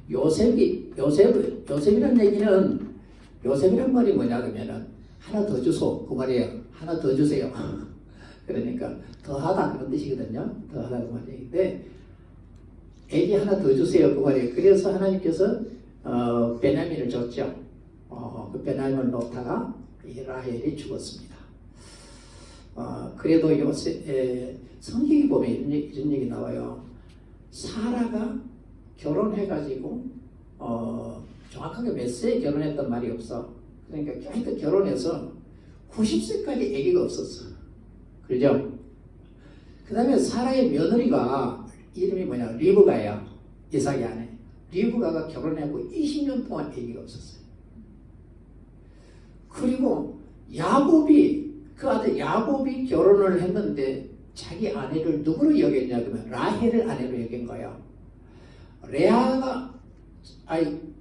요셉이라는 얘기는, 요셉이란 말이 뭐냐 그러면은 하나 더 주소 그 말이에요. 하나 더 주세요. 그러니까 더하다 그런 뜻이거든요. 더하다 그 말인데 애기 하나 더 주세요 그 말이에요. 그래서 하나님께서 베냐민을 줬죠. 그 베냐민을 놓다가 라헬이 죽었습니다. 그래도 성경에 보면 이런 얘기 나와요. 사라가 결혼해가지고 정확하게 몇 세에 결혼했단 말이 없어. 그러니까 하여튼 결혼해서 90세까지 아기가 없었어. 그죠? 그 다음에 사라의 며느리가 이름이 뭐냐, 리브가야. 이삭의 아내 리브가가 결혼하고 20년 동안 아기가 없었어요. 그리고 야곱이, 그 아들 야곱이 결혼을 했는데 자기 아내를 누구로 여겼냐 그러면 라헬을 아내로 여긴 거예요. 레아가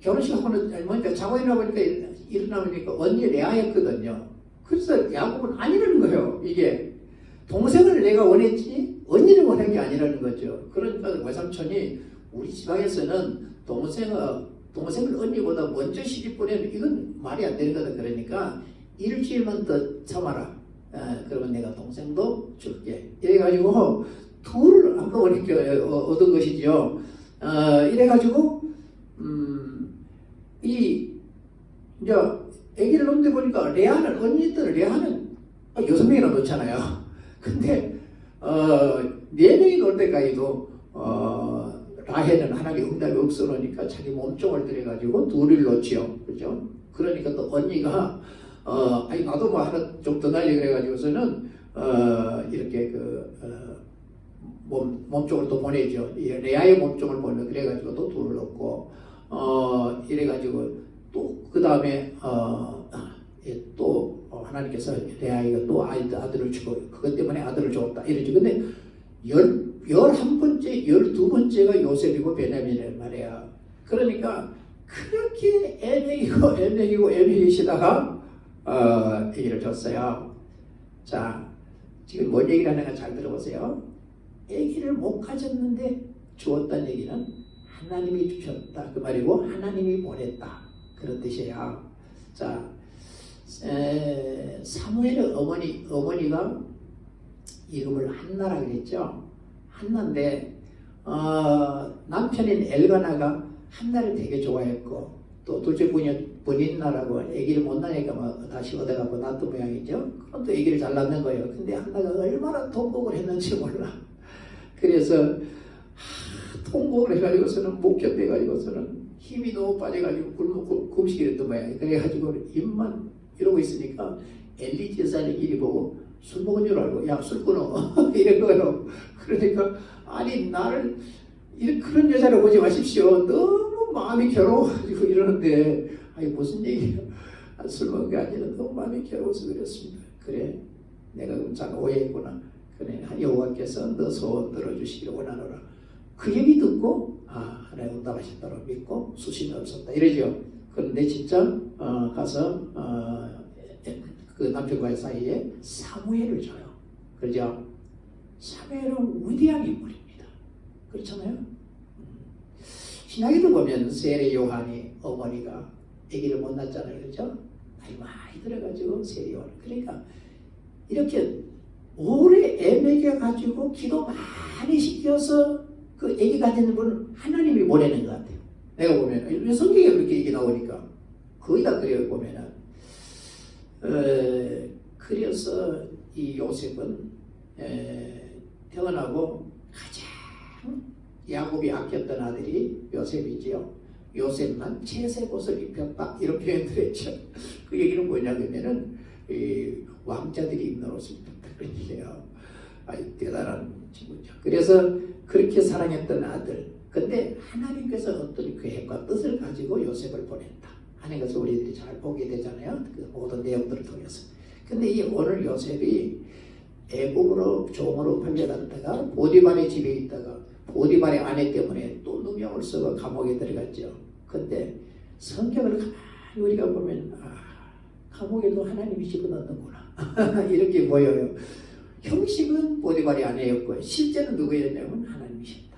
결혼식 하고는 뭐니까 자고 일어나보니까 언니 레아였거든요. 그래서 야곱은 아니라는 거예요. 이게 동생을 내가 원했지 언니를 원한 게 아니라는 거죠. 그러니까 외삼촌이 우리 지방에서는 동생을 언니보다 먼저 시집 보내면 이건 말이 안 되는 거다. 그러니까 일주일만 더 참아라. 그러면 내가 동생도 줄게. 이래가지고 둘을 한꺼번에 얻은 것이죠. 이래가지고 이제 아기를 놓는데 보니까 레아는 언니들 레아는 6명이나 놓잖아요. 근데 4명이 놓을 때까지도 라헬은 하나님 응답이 없어 놓으니까 자기 몸종을 들여가지고 둘을 놓지요. 그죠? 그러니까 또 언니가 나도 뭐 하나 좀 더 날려 그래가지고서는 이렇게 몸종을 또 보내죠. 레아의 몸종을 보내 그래가지고 또 둘을 놓고 이래가지고 또 그 다음에 또 하나님께서 레아에게 또 아들을 주고 그것 때문에 아들을 줬다 이러죠. 근데 11번째, 12번째가 요셉이고 베냐민이란 말이야. 그러니까 그렇게 애매기시다가 얘기를 줬어요. 자, 지금 뭔 얘기를 하는가 잘 들어보세요. 애기를 못 가졌는데 주었다는 얘기는 하나님이 주셨다 그 말이고 하나님이 보냈다 그런 뜻이에요. 자, 사무엘의 어머니가 이름을 한나라 그랬죠. 한나인데 남편인 엘가나가 한나를 되게 좋아했고 또 둘째 분인나라고 아기를 못 낳으니까 막 다시 얻어가고 낳았던 모양이죠. 그럼 또 아기를 잘 낳는 거예요. 근데 한나가 얼마나 통곡을 했는지 몰라. 그래서 통곡을 해가지고서는 못 견뎌가지고서는 힘이 너무 빠져가지고 굶고 금식이 됐던 모양이에요. 그래가지고 입만 이러고 있으니까 엘리 제사장이 이리 보고 술 먹은 줄 알고 야 술 끊어 이런 거예요. 그러니까 아니 나를 그런 여자를 보지 마십시오. 너무 마음이 괴로워가지고 이러는데 아니 무슨 얘기예요. 술 먹은 게 아니라 너무 마음이 괴로워서 그랬습니다. 그래 내가 그럼 잠깐 오해했구나. 그래 여호와께서 너 소원 들어주시기를 원하노라. 그 얘기 듣고 하나님 응답하셨다고 믿고 수신이 없었다 이러죠. 그런데 진짜 가서 그 남편과의 사이에 사무엘을 줘요. 그렇죠? 사무엘은 위대한 인물입니다. 그렇잖아요? 신약에도 보면 세례 요한이 어머니가 아기를 못 낳았잖아요. 그렇죠? 나이 많이 들어가지고 세례 요한. 그러니까 이렇게 오래 애매게 가지고 기도 많이 시켜서 그 아기 가지는 분은 하나님이 보내는 것 같아요. 내가 보면 성경에 그렇게 얘기 나오니까 거의 다 그래요. 보면은 그래서 이 요셉은 태어나고 가장 야곱이 아꼈던 아들이 요셉이지요. 요셉만 채색옷을 입혔다 이런 표현을 했죠. 그 얘기는 뭐냐면은 왕자들이 입는 옷을 입혔다 그런 얘기예요. 대단한 친구죠. 그래서 그렇게 사랑했던 아들. 근데 하나님께서 어떤 계획과 뜻을 가지고 요셉을 보냈다 하는 것을 우리들이 잘 보게 되잖아요. 그 모든 내용들을 통해서. 근데 이 오늘 요셉이 애국으로 종으로 팔려갔다가 보디발의 집에 있다가 보디발의 아내 때문에 또 누명을 쓰고 감옥에 들어갔죠. 근데 성경을 가만히 우리가 보면 감옥에도 하나님이 집어넣는구나 이렇게 보여요. 형식은 보디발의 아내였고 실제는 누구였냐면 하나님이셨다.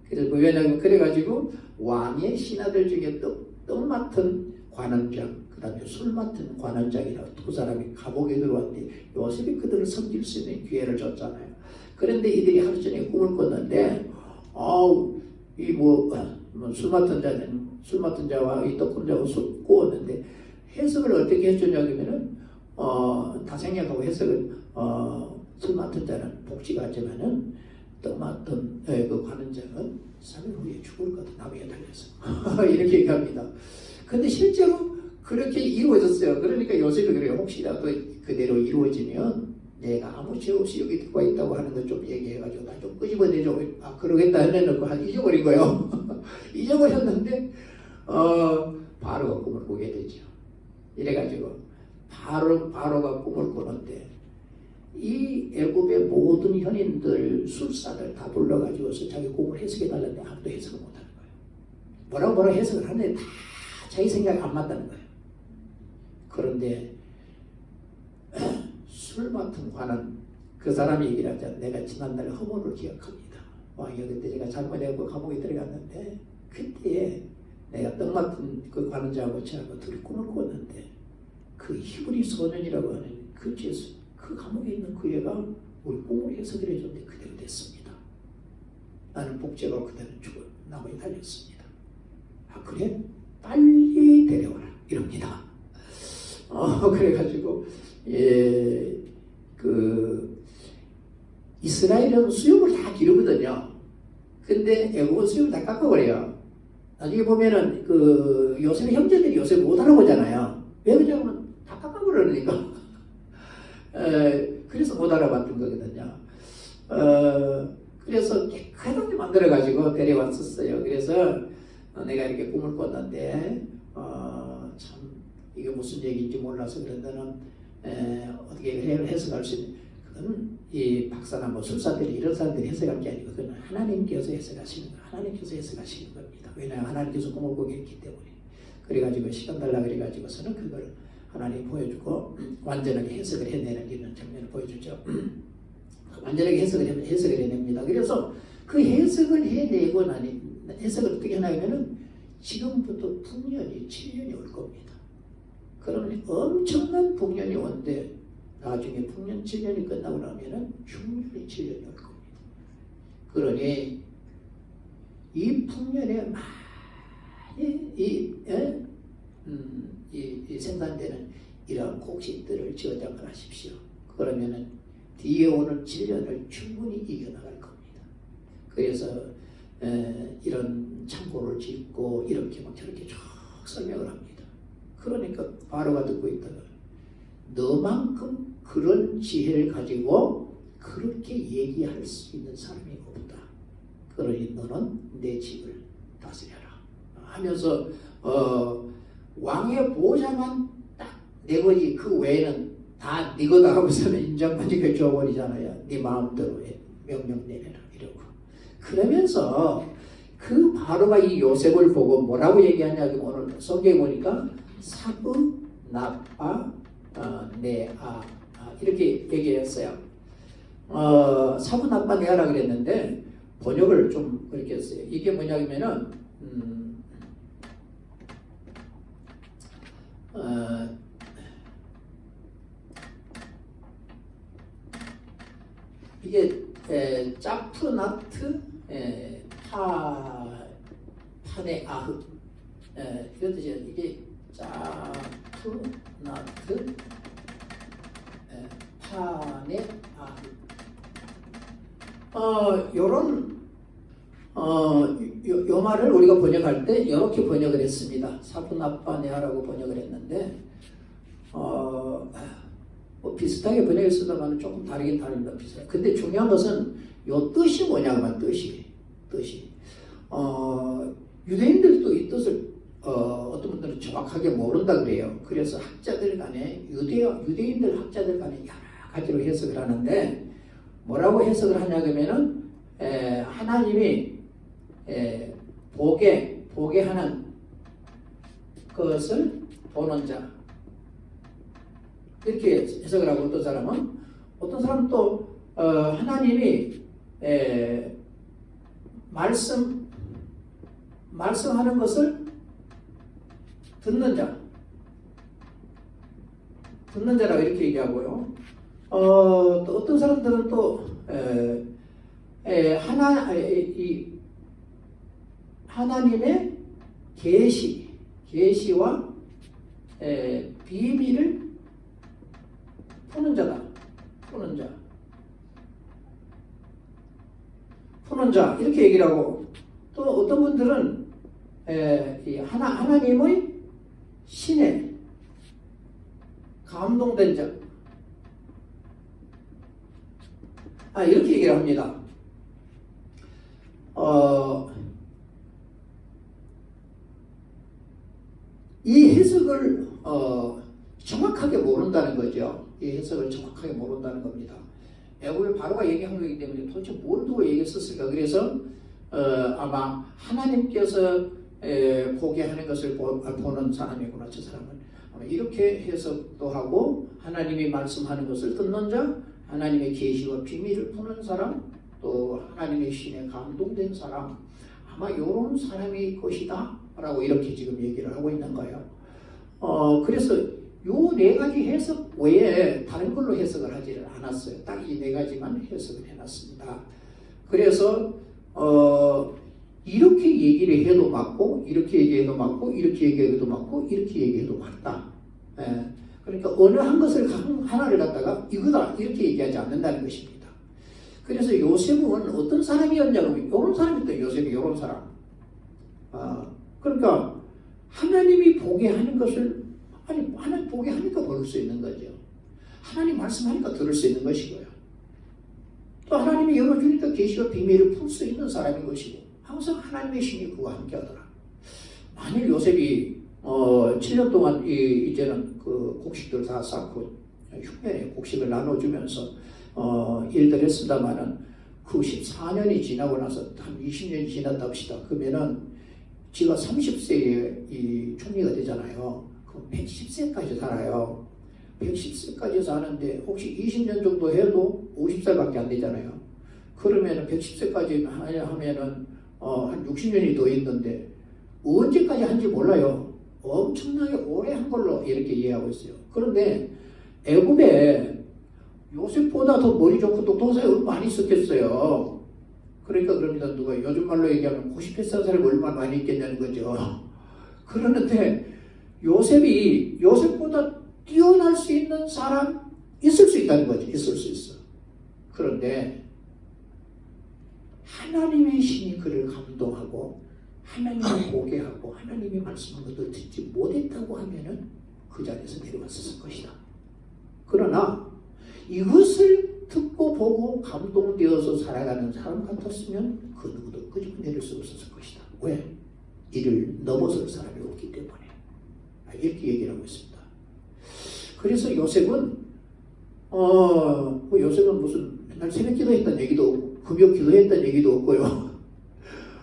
그래서 왜냐하면 그래가지고 왕의 신하들 중에 떡 맡은 관원장, 그 다음에 술 맡은 관원장이라고 두 사람이 감옥에 들어왔는데 요셉이 그들을 섬길 수 있는 기회를 줬잖아요. 그런데 이들이 하루 전에 꿈을 꿨는데 술 맡은 자와 이 떡 꾼 자와 술 꾸었는데 해석을 어떻게 해주냐면은 다 생략하고 해석은 술 맡은 자는 복지가 하지만은 떡 맡은 그 관원장은 3일 후에 죽을 것 같아 나무에 달려서 이렇게 얘기합니다. 근데 실제로 그렇게 이루어졌어요. 그러니까 요셉이 그래요. 혹시라도 그대로 이루어지면 내가 아무 죄 없이 여기 들어와 있다고 하는 거 좀 얘기해가지고 나 좀 끄집어내줘. 그러겠다 해놓고 잊어버린 거예요. 잊어버렸는데 바로가 꿈을 꾸게 되죠. 이래가지고 바로가 꿈을 꾸는데 이 애굽의 모든 현인들 술사들 다 불러가지고서 자기 꿈을 해석해달라는데 아무도 해석을 못하는 거예요. 뭐라고 해석을 하는데 다 자기 생각이 안 맞다는 거예요. 그런데 술 맡은 관은 그 사람이 얘기를 하자. 내가 지난날 허물을 기억합니다. 왕이 그때 제가 잘못해서 감옥에 들어갔는데 그때에 내가 떡 맡은 그 관원장하고 저하고 둘이 꿈을 꿨는데 그 히브리 소년이라고 하는 그 감옥에 있는 그 애가 우리 꿈을 해석을 해줬는데 그대로 됐습니다. 나는 복제가 그대로 죽어 나무에 달렸습니다. 그래? 빨리 데려와라 이럽니다. 그래가지고 이스라엘은 수염을 다 기르거든요. 근데 애국은 수염을 다 깎아버려요. 나중에 보면은 요셉의 형제들이 요셉을 못 알아보잖아요. 왜 그러냐면 다 깎아버리니까. 그래서 못 알아봤던 거거든요. 그래서 깨끗하게 만들어가지고 데려왔었어요. 그래서 내가 이렇게 꿈을 꿨는데 참 이게 무슨 얘기인지 몰라서 그런다는 어떻게 해석할 수 있는 그건 이 박사나 술사들이 이런 사람들이 해석할 게 아니고 그건 하나님께서 해석하시는 거예요. 하나님께서 해석하시는 겁니다. 왜냐하면 하나님께서 꿈을 꾸게 했기 때문에. 그래가지고 시간 달라 그래가지고서는 그걸 하나님 보여주고 완전하게 해석을 해내는 이런 장면을 보여주죠. 완전하게 해석을 해냅니다. 그래서 그 해석을 해내고 나니 해석을 어떻게 하냐면은 지금부터 풍년이 7년이 올 겁니다. 그러면 엄청난 풍년이 온데 나중에 풍년 7년이 끝나고 나면은 흉년이 7년이 올 겁니다. 그러니 이 풍년에 많이 이 생산되는 이러한 곡식들을 저장을 하십시오. 그러면은 뒤에 오는 7년을 충분히 이겨나갈 겁니다. 그래서 이런 창고를 짓고 이렇게 막 저렇게 쭉 설명을 합니다. 그러니까 바로가 듣고 있다가 너만큼 그런 지혜를 가지고 그렇게 얘기할 수 있는 사람이 없다. 그러니 너는 내 집을 다스려라 하면서 왕의 보좌만 딱 내버리 그 외에는 다 네거다 하고서는 인정받으니까 줘버리잖아요. 네 마음대로 명령 내려라 이러고. 그러면서 그 바로가 이 요셉을 보고 뭐라고 얘기하냐면 오늘 성경에 보니까 사부 나빠 네아 이렇게 얘기했어요. 사부 나빠 네아라 그랬는데 번역을 좀 그렇게 했어요. 이게 뭐냐면은 이게 짜프나트 파네 아흐 이런 뜻이에요. 이게 짜프나트 파네 아흐 요런 요 말을 우리가 번역할 때 이렇게 번역을 했습니다. 사프나파네아라고 번역을 했는데 뭐 비슷하게 번역했으다만 조금 다르긴 다릅니다. 비슷하게. 근데 중요한 것은 요 뜻이 뭐냐면 뜻이 유대인들도 이 뜻을 어떤 분들은 정확하게 모른다 그래요. 그래서 학자들 간에 유대인들 학자들 간에 여러 가지로 해석을 하는데 뭐라고 해석을 하냐면은 하나님이 보게 하는 것을 보는 자 이렇게 해석을 하고 어떤 사람은 또 말씀하는 것을 듣는 자라고 이렇게 얘기하고요. 또 어떤 사람들은 또 하나님의 계시와 비밀을 푸는 자 이렇게 얘기를 하고, 또 어떤 분들은 하나님의 신에 감동된 자 이렇게 얘기를 합니다. 이 해석을 정확하게 모른다는 거죠. 이 해석을 정확하게 모른다는 겁니다. 애굽의 바로가 얘기한 거기 때문에 도대체 뭘 두고 얘기했었을까? 그래서 아마 하나님께서 보게 하는 것을 보는 사람이구나, 저 사람은. 이렇게 해석도 하고, 하나님이 말씀하는 것을 듣는 자, 하나님의 계시와 비밀을 푸는 사람, 또 하나님의 신에 감동된 사람, 아마 이런 사람이 것이다 라고 이렇게 지금 얘기를 하고 있는 거예요. 그래서 요 네 가지 해석 외에 다른 걸로 해석을 하지를 않았어요. 딱 이 네 가지만 해석을 해놨습니다. 그래서 이렇게 얘기를 해도 맞고, 이렇게 얘기해도 맞고, 이렇게 얘기해도 맞고, 이렇게 얘기해도 맞다. 그러니까 어느 한 것을 하나를 갖다가 이거다 이렇게 얘기하지 않는다는 것입니다. 그래서 요셉은 어떤 사람이었냐고, 이런 사람이었다. 요셉이 이런 사람. 그러니까 하나님이 보게 하는 것을 하나님 보게 하니까 볼 수 있는 거죠. 하나님 말씀하니까 들을 수 있는 것이고요. 또 하나님이 열어주니까 계시와 비밀을 풀 수 있는 사람인 것이고, 항상 하나님의 신이 그와 함께 하더라. 만일 요셉이 7년 동안 이제는 그 곡식들 다 쌓고 흉년에 곡식을 나눠주면서 일들 했습니다마는 그 14년이 지나고 나서 한 20년이 지났다 합시다. 그러면은 지가 30세에 이 총리가 되잖아요. 그럼 110세까지 살아요. 110세까지 사는데 혹시 20년 정도 해도 50살밖에 안 되잖아요. 그러면은 110세까지 하면은 한 60년이 더 있는데 언제까지 한지 몰라요. 엄청나게 오래 한 걸로 이렇게 이해하고 있어요. 그런데 애굽에 요셉보다 더 머리 좋고 똑똑한 사람이 얼마나 많이 있었겠어요. 그러니까 그럽니다. 누가 요즘 말로 얘기하면 90세 사람이 얼마나 많이 있겠냐는 거죠. 그러는데 요셉보다 뛰어날 수 있는 사람 있을 수 있다는 거죠. 있을 수 있어. 그런데 하나님의 신이 그를 감동하고 하나님을 보게 하고 하나님이 말씀한 것을 듣지 못했다고 하면은 그 자리에서 내려왔을 것이다. 그러나 이것을 듣고 보고 감동되어서 살아가는 사람 같았으면 그 누구도 끄집어 내릴 수 없었을 것이다. 왜? 이를 넘어설 사람이 없기 때문에. 이렇게 얘기를 하고 있습니다. 그래서 요셉은 요셉은 무슨 맨날 새벽 기도했다는 얘기도 없고 금요 기도했다는 얘기도 없고요.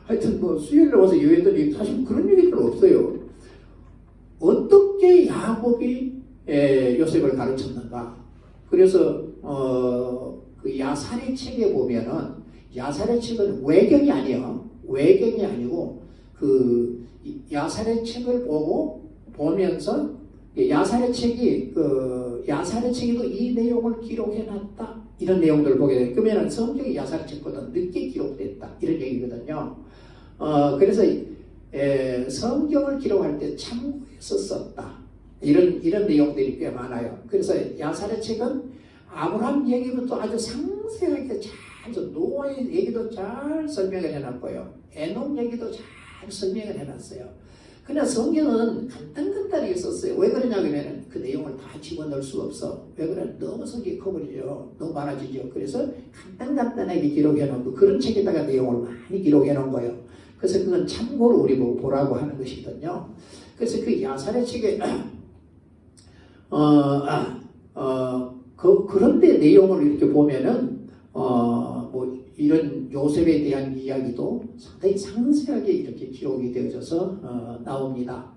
하여튼 수요일에 와서 예배했던 얘기, 사실 그런 얘기는 없어요. 어떻게 야곱이 요셉을 가르쳤는가? 그래서 그 야살의 책에 보면은, 야살의 책은 외경이 아니에요. 외경이 아니고 그 야살의 책을 보면서 야살의 책에도 이 내용을 기록해놨다 이런 내용들을 보게 돼요. 그러면 성경이 야살의 책보다 늦게 기록됐다 이런 얘기거든요. 그래서 성경을 기록할 때 참고해서 썼다 이런 내용들이 꽤 많아요. 그래서 야살의 책은 아브라함 얘기부터 아주 상세하게 잘, 노아의 얘기도 잘 설명을 해놨고요. 에녹 얘기도 잘 설명을 해놨어요. 그러나 성경은 간단하게 썼어요. 왜 그러냐면 그 내용을 다 집어넣을 수가 없어. 왜 그러냐? 너무 성경이 커버리죠. 너무 많아지죠. 그래서 간단하게 기록해놓고 그런 책에다가 내용을 많이 기록해놓은 거예요. 그래서 그건 참고로 우리 보라고 하는 것이거든요. 그래서 그 야살의 책에 그런데 내용을 이렇게 보면은 이런 요셉에 대한 이야기도 상당히 상세하게 이렇게 기록이 되어져서 나옵니다.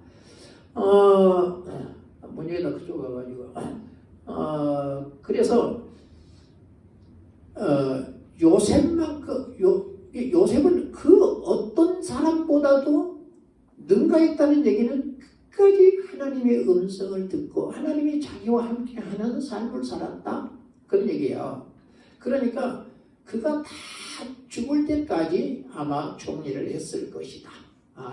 문제가 그쪽 와가지고 그래서 요셉은 그 어떤 사람보다도 능가했다는 얘기는 끝까지 하나님의 음성을 듣고 하나님이 자기와 함께하는 삶을 살았다 그런 얘기예요. 그러니까 그가 다 죽을 때까지 아마 총리를 했을 것이다.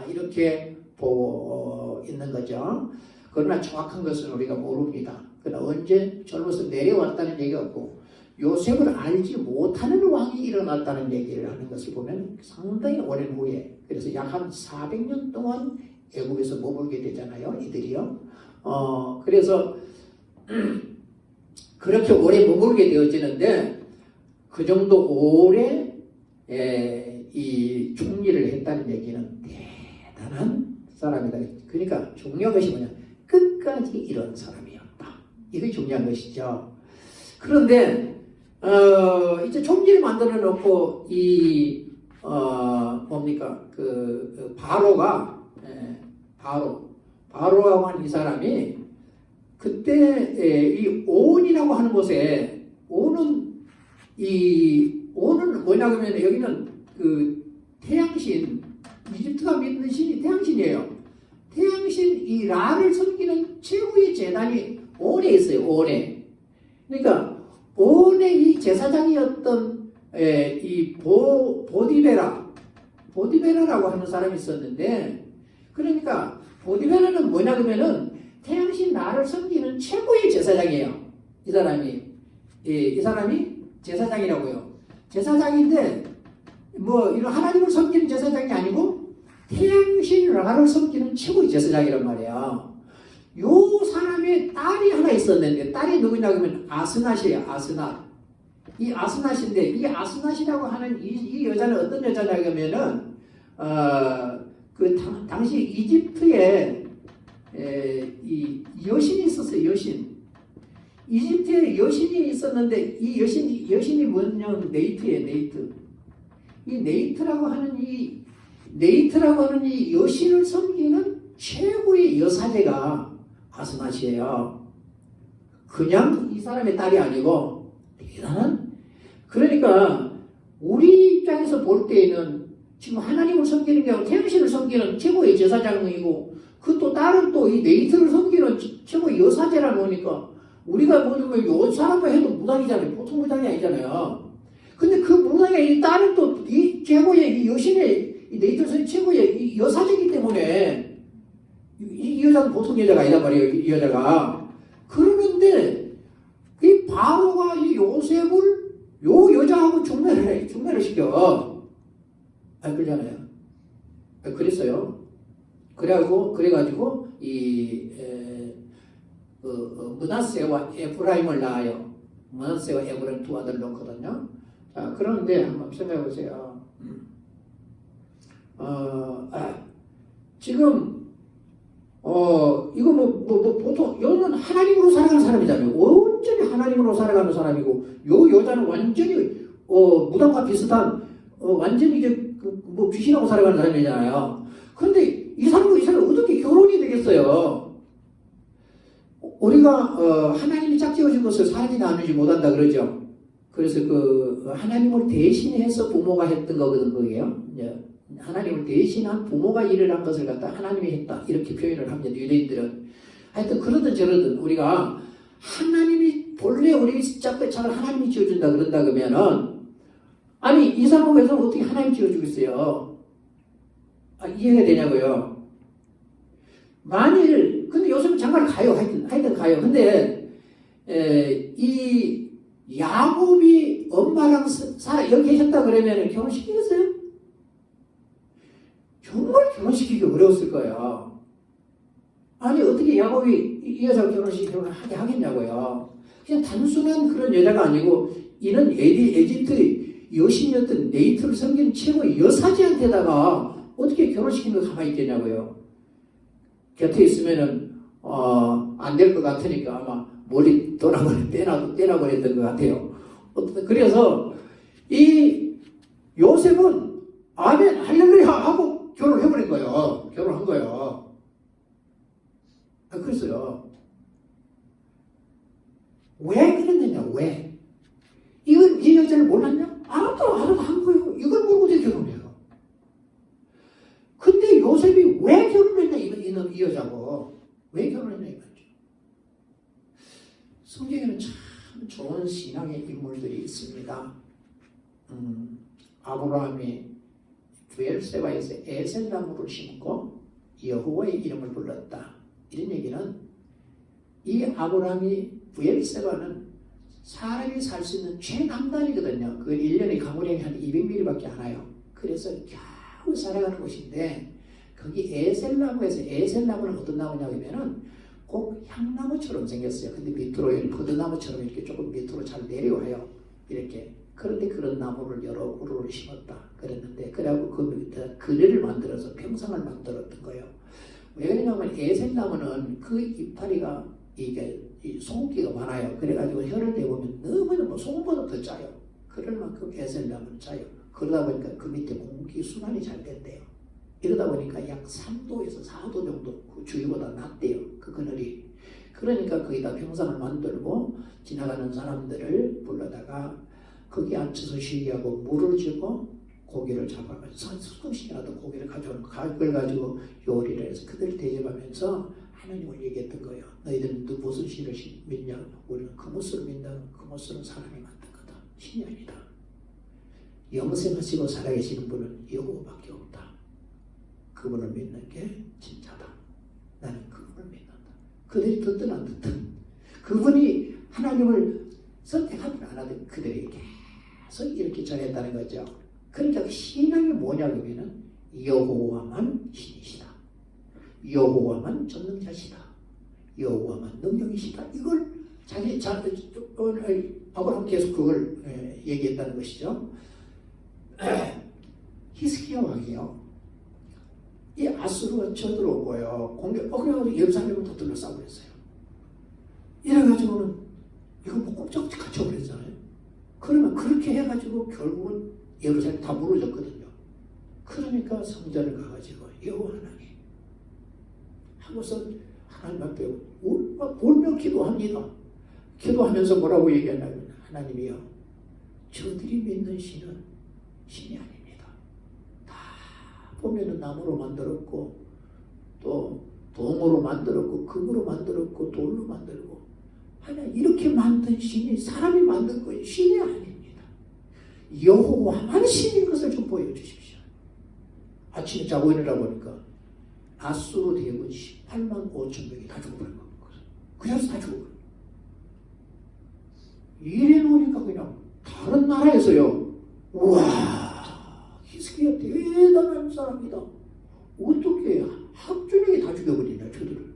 이렇게 보고 있는 거죠. 그러나 정확한 것은 우리가 모릅니다. 그러나 언제 젊어서 내려왔다는 얘기가 없고 요셉을 알지 못하는 왕이 일어났다는 얘기를 하는 것을 보면 상당히 오랜 후에, 그래서 약 한 400년 동안 애국에서 머물게 되잖아요, 이들이요. 그래서 그렇게 오래 머물게 되어지는데 그 정도 오래 이 총리를 했다는 얘기는 대단한 사람이다. 그러니까 중요한 것이 뭐냐, 끝까지 이런 사람이었다. 이게 중요한 것이죠. 그런데 이제 총리를 만들어 놓고 뭡니까 그 바로가 바로라고 하는 이 사람이 그때 이 온이라고 하는 곳에 온은 뭐냐 그러면 여기는 그 태양신, 이집트가 믿는 신이 태양신이에요. 태양신 이 라를 섬기는 최후의 제단이 온에 있어요. 온에. 그러니까 온의 이 제사장이었던 이 보디베라라고 하는 사람이 있었는데, 그러니까 보디베라는 뭐냐 그러면은 태양신 라를 섬기는 최고의 제사장이에요. 이 사람이 제사장이라고요. 제사장인데 뭐 이런 하나님을 섬기는 제사장이 아니고 태양신 라를 섬기는 최고의 제사장이란 말이에요. 요 사람의 딸이 하나 있었는데, 딸이 누구냐 그러면 아스낫이에요. 아스낫. 이 아스낫인데, 이 아스낫이라고 하는 이 여자는 어떤 여자냐 그러면은 그 당시 이집트에 이 여신이 있었어요. 여신. 이집트에 여신이 있었는데 이 여신이 뭐냐면 네이트예요. 네이트. 이 네이트라고 하는 이 여신을 섬기는 최고의 여사제가 아스낫이에요. 그냥 이 사람의 딸이 아니고 대단한. 그러니까 우리 입장에서 볼 때에는 지금 하나님을 섬기는 게 아니고 태양신을 섬기는 최고의 제사장이고, 그 또 딸은 또 이 네이트를 섬기는 최고의 여사제라 놓으니까 우리가 뭐냐면 요 사람만 해도 무당이잖아요. 보통 무당이 아니잖아요. 근데 그 무당의 이 딸은 또 이 최고의 이 여신의 이 네이트를 최고의 이 여사제이기 때문에 이 여자는 보통 여자가 아니란 말이에요. 이 여자가. 그러는데 이 바로가 이 요셉을 요 여자하고 중매를 시켜. 그러잖아요. 그랬어요. 그래가지고 므낫세와 에프라임을 낳아요. 므낫세와 에프라임 두 아들을 낳거든요. 자, 그런데 한번 생각해 보세요. 지금 이거 보통 여는 하나님으로 살아가는 사람이잖아요. 완전히 하나님으로 살아가는 사람이고, 요 여자는 완전히 무당과 비슷한 완전히 이제 뭐 귀신하고 살아가는 사람이잖아요. 그런데 이 사람이 어떻게 결혼이 되겠어요? 우리가 하나님이 짝지어준 것을 사람이 나누지 못한다 그러죠. 그래서 그 하나님을 대신해서 부모가 했던 거거든, 그게요. 하나님을 대신한 부모가 일을 한 것을 갖다 하나님이 했다, 이렇게 표현을 합니다, 유대인들은. 하여튼 그러든 저러든 우리가 하나님이 본래 우리 짝배창을 하나님이 지어준다 그런다 그러면은, 아니 이 사람은 왜 어떻게 하나님이 지어주겠어요? 이해가 되냐고요. 만일 근데 요즘은 장가를 가요. 하여튼 가요. 근데 이 야곱이 엄마랑 여기 계셨다 그러면 결혼시키겠어요? 정말 결혼시키기 어려웠을 거예요. 아니 어떻게 야곱이 이 여자와 결혼을 하게 하겠냐고요. 그냥 단순한 그런 여자가 아니고 이는 에집트 여신이었던 네이트를 섬기는 최고의 여사제한테다가 어떻게 결혼시키는 거 가만히 있겠냐고요. 곁에 있으면은 안 될 것 같으니까 아마 머리 떼나버렸던 것 같아요. 그래서 이 요셉은 아멘 할렐루야 하고 결혼해버린 거예요. 결혼한 거예요. 그랬어요. 왜 그랬느냐? 왜? 이걸 이 여자를 몰랐냐? 알아도 한 거예요. 이걸 모르고 결혼해요. 근데 요셉이 왜 결혼 이 여자고 왜 결혼했냐 이거죠. 성경에는 참 좋은 신앙의 인물들이 있습니다. 아브라함이 부엘세바에서 에셀나무를 심고 여호와의 이름을 불렀다. 이런 얘기는 이 아브라함이 부엘세바는 사람이 살 수 있는 최남단이거든요. 그 1년에 가물량이 한 200mm밖에 안 와요. 그래서 겨우 살아가는 곳인데 거기 에셀나무에서 에셀나무는 어떤 나무냐면은 꼭 향나무처럼 생겼어요. 근데 밑으로 포도나무처럼 이렇게 조금 밑으로 잘 내려와요. 이렇게. 그런데 그런 나무를 여러 그루를 심었다. 그랬는데 그래갖고 그 밑에 그네를 만들어서 평상을 만들었던 거예요. 왜 그러냐면 에셀나무는 그 이파리가 이게 소금기가 많아요. 그래가지고 혀를 대보면 너무너무 소금보다 더 짜요. 그럴 만큼 에셀나무는 짜요. 그러다 보니까 그 밑에 공기 순환이 잘 된대요. 이러다 보니까 약 3도에서 4도 정도 그 주위보다 낮대요. 그 그늘이. 그러니까 거기다 평상을 만들고 지나가는 사람들을 불러다가 거기 앉혀서 쉬게 하고 물을 주고 고기를 잡아가지고 조금씩이라도 고기를 가져오는 그걸 가지고 요리를 해서 그들을 대접하면서 하나님을 얘기했던 거예요. 너희들은 무슨 신을 믿냐? 우리는 그무스를 믿는 그무스는 사람이 만든 거다. 신이 아니다. 영생하시고 살아계시는 분은 여호와밖에 없다. 그분을 믿는 게 진짜다. 나는 그분을 믿는다. 그들이 듣든 안 듣든 그분이 하나님을 선택하든 안 하든 그들이 계속 이렇게 전했다는 거죠. 그러니까 신앙이 뭐냐면은 여호와만 신이시다. 여호와만 전능자시다. 여호와만 능력이시다. 이걸 아브라함 계속 그걸 얘기했다는 것이죠. 히스기야 왕이요. 이 아수르가 쳐들어오고요. 그래가지고 예루살렘을 다 둘러싸고 그랬어요. 이래가지고는 이거 뭐 꼼짝없이 갇혀버렸잖아요. 그러면 그렇게 해가지고 결국은 예루살렘 다 무너졌거든요. 그러니까 성전을 가가지고 여호와 하나님 하고서 하나님 앞에 울며 기도합니다. 기도하면서 뭐라고 얘기하냐면 하나님이요. 저들이 믿는 신은 신이 아닙니다. 다 보면은 나무로 만들었고 또 동으로 만들었고 금으로 만들었고 돌로 만들고 하나님 이렇게 만든 신이 사람이 만든 건 신이 아닙니다. 여호와만 신인 것을 좀 보여주십시오. 아침에 자고 일어나 보니까 아수르 대군 18만 5천 명이 다 죽어버린 겁니다. 그래서 다 죽어버린 이래 놓으니까 그냥 다른 나라에서요. 우와 히스기야 대단한 사람이다. 어떻게 학준에게 다 죽여버리냐 저들을.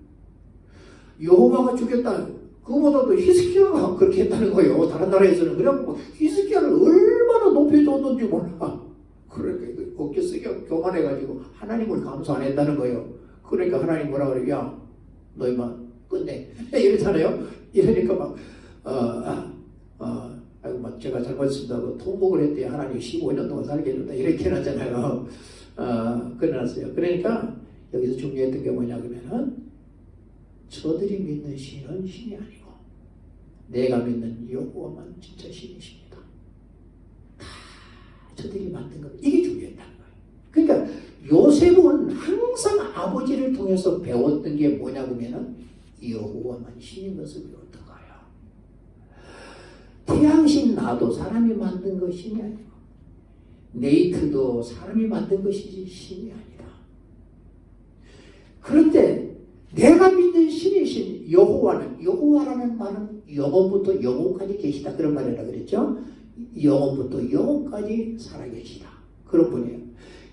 여호와가 죽였다. 그보다도 히스기야가 그렇게 했다는 거예요. 다른 나라에서는. 그래갖고 히스기야를 얼마나 높여줬는지 몰라. 그러니까 어깨 쓰기 교만해가지고 하나님을 감사 안 했다는 거예요. 그러니까 하나님 뭐라 그래요? 야 너희만 끝내. 이러잖아요. 이러니까 아이고 막 제가 잘못했습니다. 통곡을 했더니 하나님 15년 동안 살게 해준다. 이렇게 해놨잖아요. 그래놨어요. 그러니까 여기서 중요했던 게 뭐냐면은 저들이 믿는 신은 신이 아니고 내가 믿는 여호와만 진짜 신이십니다. 다 저들이 만든 것 이게 중요했다는 거예요. 그러니까 요셉은 항상 아버지를 통해서 배웠던 게 뭐냐면은 여호와만 신인 것을 배웠던 거예요. 태양신 나도 사람이 만든 것이 신이 아니고 네이트도 사람이 만든 것이지 신이 아니다. 그런데 내가 믿는 신이신 여호와는 여호와라는 말은 영원부터 영원까지 계시다 그런 말이라 그랬죠. 영원부터 영원까지 살아계시다 그런 분이에요.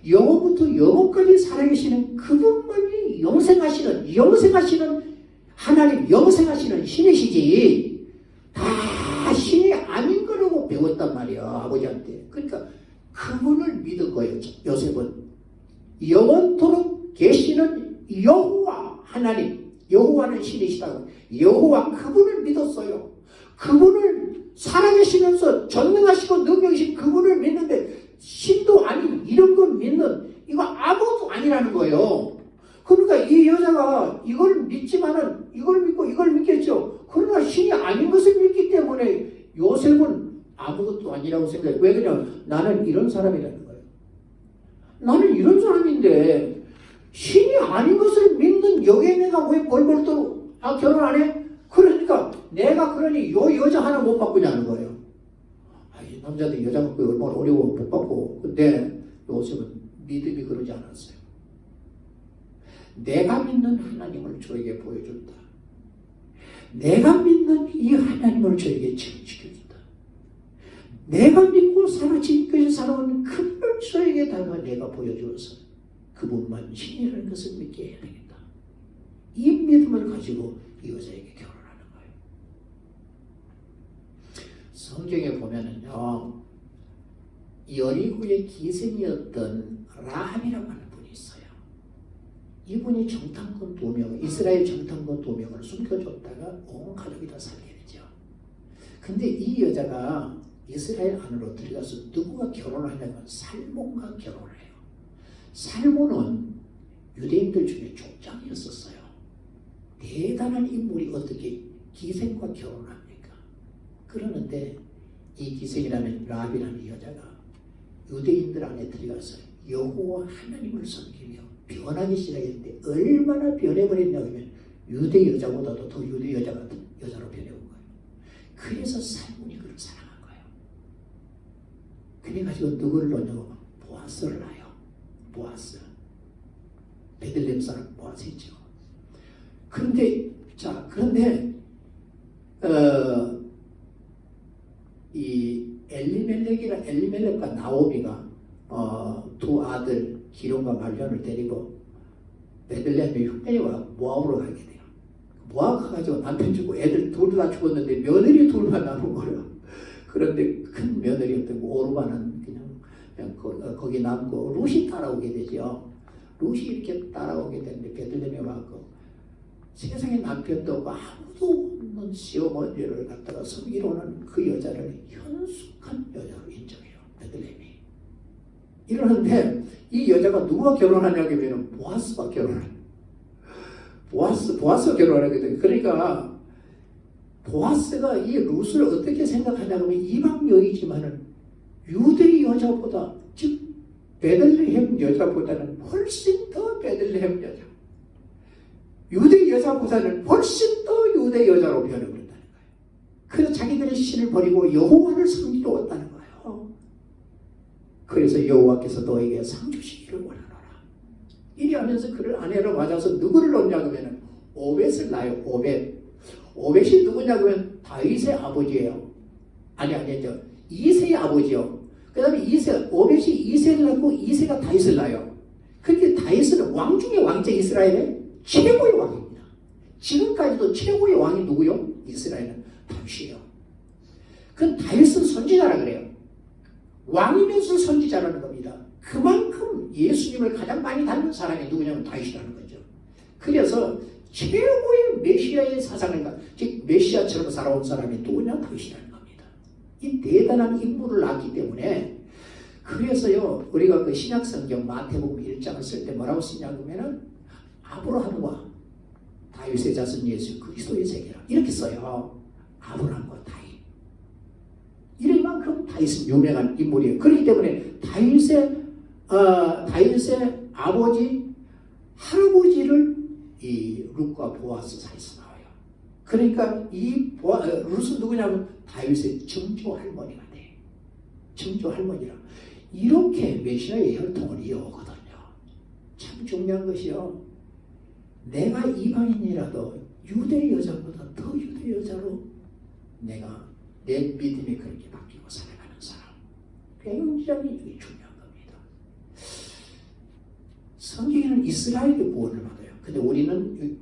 영원부터 영원까지 살아계시는 그분만이 영생하시는 하나님 영생하시는 신이시지 다 신이 아닌 거라고 배웠단 말이야 아버지한테. 그러니까 그분을 믿은 거예요. 요셉은 영원토록 계시는 여호와 하나님 여호와는 신이시다고 여호와 그분을 믿었어요. 그분을 살아계시면서 전능하시고 능력이신 그분을 믿는데 신도 아닌 이런 걸 믿는 이거 아무것도 아니라는 거예요. 그러니까 이 여자가 이걸 믿지만은 이걸 믿고 이걸 믿겠죠. 그러나 신이 아닌 것을 믿기 때문에 요셉은 아무것도 아니라고 생각해요. 왜 그러냐? 나는 이런 사람이라는 거예요. 나는 이런 사람인데 신이 아닌 것을 믿는 여인애가 왜 벌벌 떠 결혼 안 해? 그러니까 내가 그러니 요 여자 하나 못 바꾸냐는 거예요. 아이, 남자들 여자 갖고 얼마나 어려워 못 바꾸고. 근데 요셉은 믿음이 그러지 않았어요. 내가 믿는 하나님을 저에게 보여준다. 내가 믿는 이 하나님을 저에게 증식해준다. 내가 믿고 지금까지 살아온 그분을 저에게 다가 내가 보여주어서 그분만 신이라는 것을 믿게 해야 되겠다. 이 믿음을 가지고 이 여자에게 결혼하는 거예요. 성경에 보면은요, 여리고의 기생이었던 라합이라고 하는 분이 있어요. 이분이 정탐꾼 2명, 이스라엘 정탐꾼 2명을 숨겨줬다가 온 가족이 다 살게 되죠. 근데 이 여자가 이스라엘 안으로 들어가서 누구와 결혼하냐면 살몬과 결혼을 해요. 살몬은 유대인들 중에 족장이었었어요. 대단한 인물이 어떻게 기생과 결혼합니까? 그러는데 이 기생이라는 라합이라는 여자가 유대인들 안에 들어가서 여호와 하나님을 섬기며 변하기 시작했는데 얼마나 변해버렸냐 하면 유대 여자보다도 더 유대 여자로 변해온 거예요. 그래서 살몬이 그를 사랑한 거예요. 그래가지고 누구를 넣냐고 보아스를 낳아요. 보아스. 베들레헴 사람 보아스이죠. 그런데 이 엘리멜렉과 나오미가 두 아들 기론과 말년을 데리고 베들레헴의 흉내에 와 모압으로 가게 돼요. 모압 가가지고 남편 죽고 애들 둘 다 죽었는데 며느리 둘만 남은 거예요. 그런데 큰 며느리였던 오르바는 그냥 거기 남고 룻이 따라오게 되죠. 룻이 이렇게 따라오게 되는데 베들레헴에 와서 세상에 남편도 없고 아무도 없는 시어머니를 갖다가 섬기러 오는 그 여자를 현숙한 여자로 인정해요. 베들레헴이. 이러는데 이 여자가 누가 결혼하냐고 하면 보아스가 결혼해요. 보아스가 결혼하게 돼요. 그러니까 보아스가 이 룻을 어떻게 생각하냐고 하면 이방 여이지만은 유대 여자보다, 즉 베들레헴 여자보다는 훨씬 더 베들레헴 여자, 유대 여자보다는 훨씬 더 유대 여자로 변해버린다는 거예요. 그래서 자기들의 신을 버리고 여호와를 섬기러 왔다는 거예요. 그래서 여호와께서 너에게 상 주시기를 원하노라. 이리 하면서 그를 아내로 맞아서 누구를 얻냐고 하면 오벳을 낳아요. 오벳이 누구냐고 하면 다윗의 아버지예요. 아니죠. 이새의 아버지요. 그 다음에 오벳이 이새를 낳고 이새가 다윗을 낳아요. 그런데 다윗은 왕 중에 왕자, 이스라엘의 최고의 왕입니다. 지금까지도 최고의 왕이 누구요? 이스라엘은 다윗이에요. 그건 다윗은 선지자라 그래요. 왕이면서 선지자라는 겁니다. 그만큼 예수님을 가장 많이 닮은 사람이 누구냐면 다윗이라는 거죠. 그래서 최고의 메시아의 사상을, 즉 메시아처럼 살아온 사람이 누구냐? 다윗이라는 겁니다. 이 대단한 인물을 낳기 때문에, 그래서요 우리가 그 신약성경 마태복음 1장을 쓸 때 뭐라고 쓰냐고 하면은 아브라함과 다윗의 자손 예수 그리스도의 세계라 이렇게 써요. 아브라함과 다윗. 이럴 만큼 다윗은 유명한 인물이에요. 그렇기 때문에 다윗의 아버지, 할아버지를 이 룻과 보아스 사이에서 나와요. 그러니까 이 룻은 누구냐면 다윗의 증조 할머니가 돼. 증조 할머니라. 이렇게 메시아의 혈통을 이어오거든요. 참 중요한 것이요. 내가 이방인이라도 유대 여자보다 더 유대 여자로 내가 내 믿음이 그렇게 바뀌고 살아가는 사람. 굉장히 중요한 겁니다. 성경에는 이스라엘의 구원을 받아요. 근데 우리는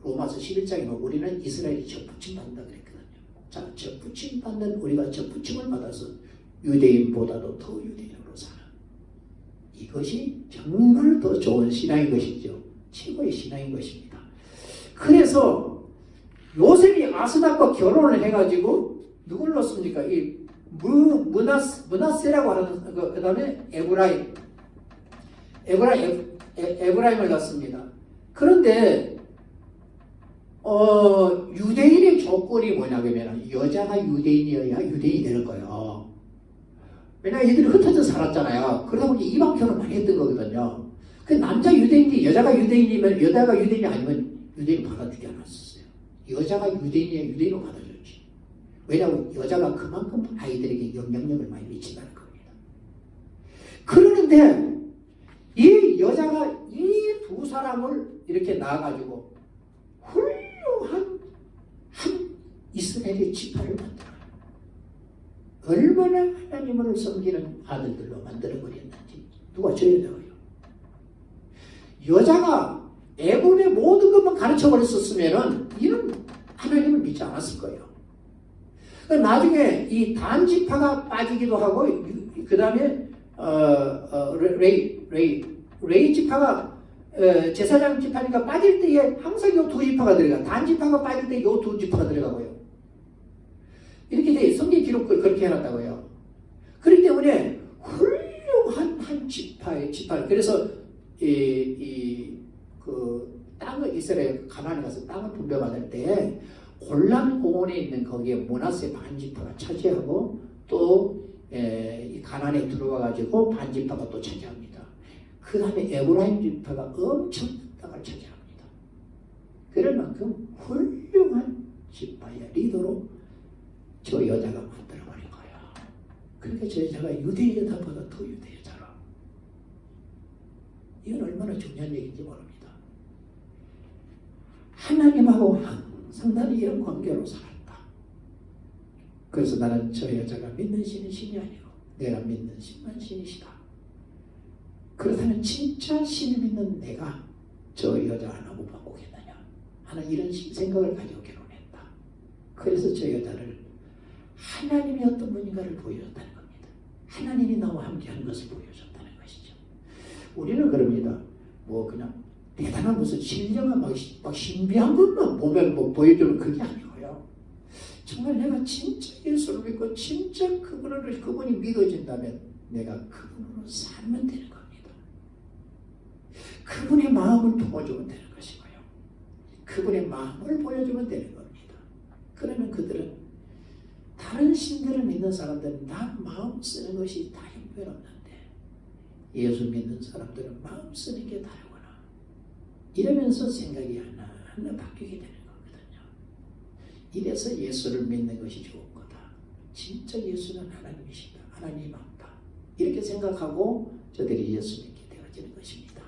로마서 11장에 보면 우리는 이스라엘이 접붙임 받는다 그랬거든요. 자, 접붙임 받는 우리가 접붙임을 받아서 유대인보다도 더 유대인으로 사는, 이것이 정말 더 좋은 신앙인 것이죠. 최고의 신앙인 것입니다. 그래서 요셉이 아스낙과 결혼을 해가지고 누굴 넣습니까? 이 문하세라고 하는 그 다음에 에브라임을 낳습니다. 그런데 유대인의 조건이 뭐냐면 여자가 유대인이어야 유대인이 되는 거예요. 왜냐하면 얘들이 흩어져 살았잖아요. 그러다 보니 이방 결혼 많이 했던 거거든요. 그 남자 유대인이 여자가 유대인이면 여자가 유대인이 아니면 유대인 받아주지 않았었어요. 여자가 유대인이야 유대인으로 받아줬지. 왜냐하면 여자가 그만큼 아이들에게 영향력을 많이 미친다는 겁니다. 그러는데 이 여자가 이 두 사람을 이렇게 낳아가지고 훌륭한 한 이스라엘의 지파를 만들어요. 얼마나 하나님을 섬기는 아들들로 만들어버렸는지 누가 저 여자가요. 여자가 애굽의 모든 것만 가르쳐버렸었으면 이는 하나님을 믿지 않았을 거예요. 나중에 이 단 지파가 빠지기도 하고 그 다음에 레이 지파가 제사장 지파니까 빠질 때에 항상 이 두 지파가 들어가. 단 지파가 빠질 때 이 두 지파가 들어가고요. 이렇게 돼 성경 기록을 그렇게 해놨다고요. 그렇기 때문에 훌륭한 한 지파. 그래서 그 땅을 이스라엘 가나안에 가서 땅을 분배받을 때 골란 공원에 있는 거기에 므낫세 반지파가 차지하고 또 이 가나안에 들어와 가지고 반지파가 또 차지합니다. 그 다음에 에브라임 지파가 엄청 땅을 차지합니다. 그럴 만큼 훌륭한 지파의 리더로 저 여자가 만들어버린 거예요. 그러니까 저 여자가 유대 여자보다 더 유대 여자라. 이건 얼마나 중요한 얘기인지 모릅니다. 하나님하고 항상 나는 이런 관계로 살았다. 그래서 나는 저 여자가 믿는 신은 신이 아니고 내가 믿는 신만 신이시다. 그렇다면 진짜 신을 믿는 내가 저 여자 하나고 바꾸겠느냐 하는 이런 생각을 가지고 결혼했다. 그래서 저 여자를 하나님이 어떤 분인가를 보여줬다는 겁니다. 하나님이 나와 함께하는 것을 보여줬다는 것이죠. 우리는 그럽니다. 뭐 그냥 대단한 무슨 신령한 막 신비한 것만 보면 뭐 보여주는 그게 아니고요. 정말 내가 진짜 예수를 믿고 진짜 그분이 믿어진다면 내가 그분으로 살면 되는 겁니다. 그분의 마음을 품어주면 되는 것이고요. 그분의 마음을 보여주면 되는 겁니다. 그러면 그들은 다른 신들을 믿는 사람들은 다 마음 쓰는 것이 다 형편없는데 예수 믿는 사람들은 마음 쓰는 게 다르구나. 이러면서 생각이 하나 바뀌게 되는 거거든요. 이래서 예수를 믿는 것이 좋은 거다. 진짜 예수는 하나님이시다. 하나님이 맞다. 이렇게 생각하고 저들이 예수 믿게 되어지는 것입니다.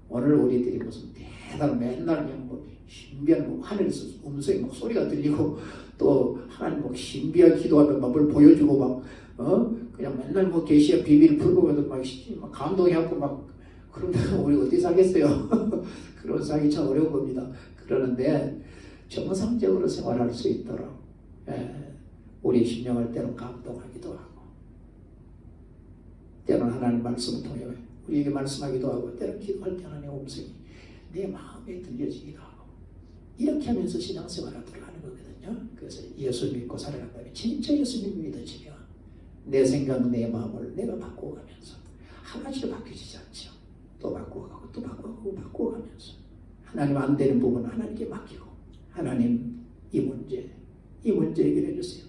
오늘 우리들이 무슨 대단한 맨날 그냥 뭐 신비한 뭐 하늘에서 음성이 막 소리가 들리고 또 하나님 뭐 신비한 기도하면 막 뭘 보여주고 막 그냥 맨날 뭐 계시의 비밀을 풀고 막 감동해갖고 막 그러면 우리 어떻게 살겠어요? 그런 살기 참 어려운 겁니다. 그러는데 정상적으로 생활할 수 있도록 우리 심령을 때로 감동하기도 하고 때로는 하나님 말씀을 통해 우리에게 말씀하기도 하고 때로는 기도할 때 하나님의 음성이 내 마음에 들려지기도 하고 이렇게 하면서 신앙생활을 들어가는 거거든요. 그래서 예수 믿고 살아간다면 진짜 예수님이 믿어지면 내 생각 내 마음을 내가 바꿔가면서 하나씩 바뀌지 않죠. 또 바꿔가고 또 바꿔가면서 하나님 안 되는 부분은 하나님께 맡기고 하나님 이 문제 해결해 주세요.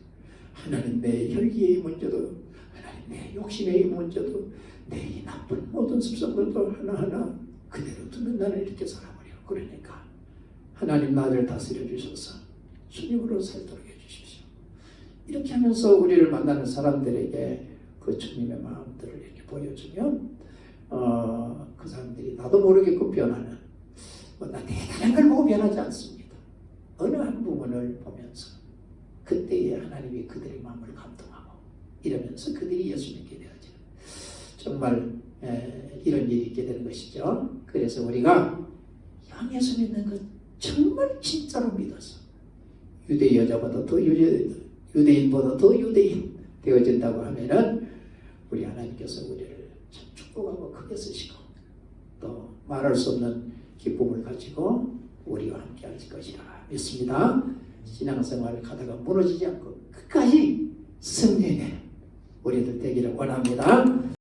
하나님 내 혈기의 문제도 하나님 내 욕심의 이 문제도 내 이 나쁜 모든 습성들도 하나하나 그대로 두면 나는 이렇게 살아버려. 그러니까 하나님 나를 다스려 주셔서 주님으로 살도록 해주십시오. 이렇게 하면서 우리를 만나는 사람들에게 그 주님의 마음들을 이렇게 보여주면 그 사람들이 나도 모르게끔 변하는 나 대단한 걸 보고 변하지 않습니다. 어느 한 부분을 보면서 그때에 하나님이 그들의 마음을 감동하고 이러면서 그들이 예수 믿게 되어지는 정말 이런 일이 있게 되는 것이죠. 그래서 우리가 영 예수 믿는 것 정말 진짜로 믿어서 유대 여자보다 더 유대인보다 더 유대인 되어진다고 하면은 우리 하나님께서 우리를 참 축복하고 크게 쓰시고 또 말할 수 없는 기쁨을 가지고 우리와 함께 하실 것이라 믿습니다. 신앙생활을 가다가 무너지지 않고 끝까지 승리하는 우리들 되기를 원합니다.